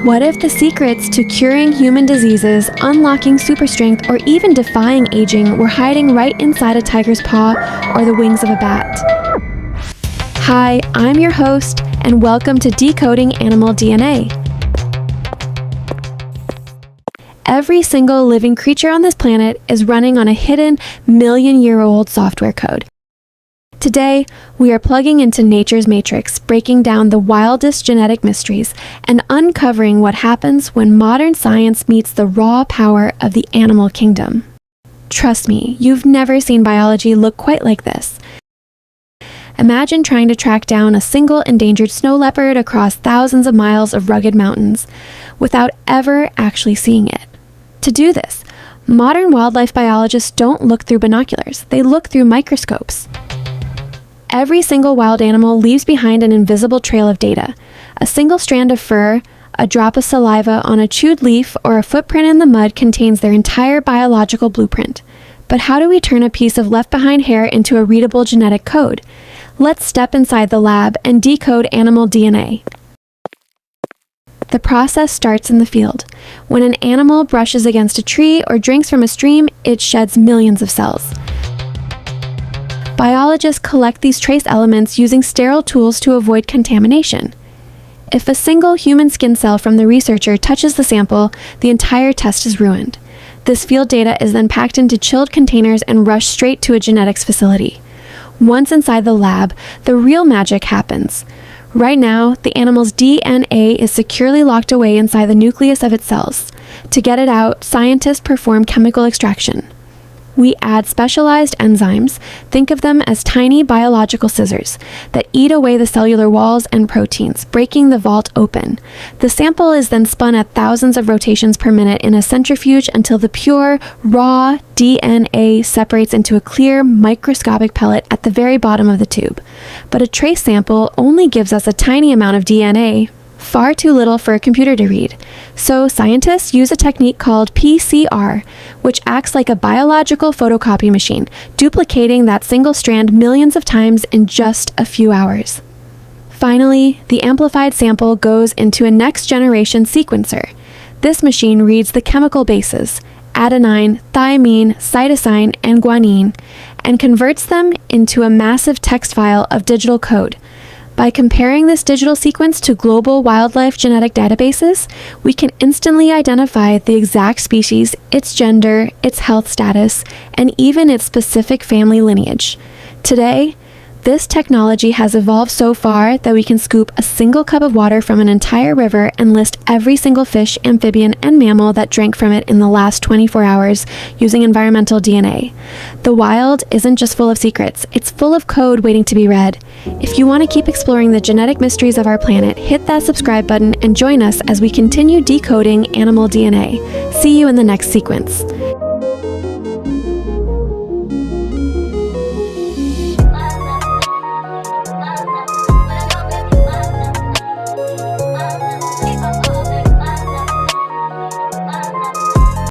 What if the secrets to curing human diseases, unlocking super strength, or even defying aging were hiding right inside a tiger's paw or the wings of a bat? Hi, I'm your host, and welcome to Decoding Animal DNA. Every single living creature on this planet is running on a hidden million-year-old software code. Today, we are plugging into nature's matrix, breaking down the wildest genetic mysteries, and uncovering what happens when modern science meets the raw power of the animal kingdom. Trust me, you've never seen biology look quite like this. Imagine trying to track down a single endangered snow leopard across thousands of miles of rugged mountains without ever actually seeing it. To do this, modern wildlife biologists don't look through binoculars, they look through microscopes. Every single wild animal leaves behind an invisible trail of data. A single strand of fur, a drop of saliva on a chewed leaf, or a footprint in the mud contains their entire biological blueprint. But how do we turn a piece of left-behind hair into a readable genetic code? Let's step inside the lab and decode animal DNA. The process starts in the field. When an animal brushes against a tree or drinks from a stream, it sheds millions of cells. Biologists collect these trace elements using sterile tools to avoid contamination. If a single human skin cell from the researcher touches the sample, the entire test is ruined. This field data is then packed into chilled containers and rushed straight to a genetics facility. Once inside the lab, the real magic happens. Right now, the animal's DNA is securely locked away inside the nucleus of its cells. To get it out, scientists perform chemical extraction. We add specialized enzymes, think of them as tiny biological scissors, that eat away the cellular walls and proteins, breaking the vault open. The sample is then spun at thousands of rotations per minute in a centrifuge until the pure, raw DNA separates into a clear, microscopic pellet at the very bottom of the tube. But a trace sample only gives us a tiny amount of DNA, far too little for a computer to read. So scientists use a technique called PCR, which acts like a biological photocopy machine, duplicating that single strand millions of times in just a few hours. Finally, the amplified sample goes into a next-generation sequencer. This machine reads the chemical bases, adenine, thymine, cytosine, and guanine, and converts them into a massive text file of digital code. By comparing this digital sequence to global wildlife genetic databases, we can instantly identify the exact species, its gender, its health status, and even its specific family lineage. Today, this technology has evolved so far that we can scoop a single cup of water from an entire river and list every single fish, amphibian, and mammal that drank from it in the last 24 hours using environmental DNA. The wild isn't just full of secrets, it's full of code waiting to be read. If you want to keep exploring the genetic mysteries of our planet, hit that subscribe button and join us as we continue decoding animal DNA. See you in the next sequence.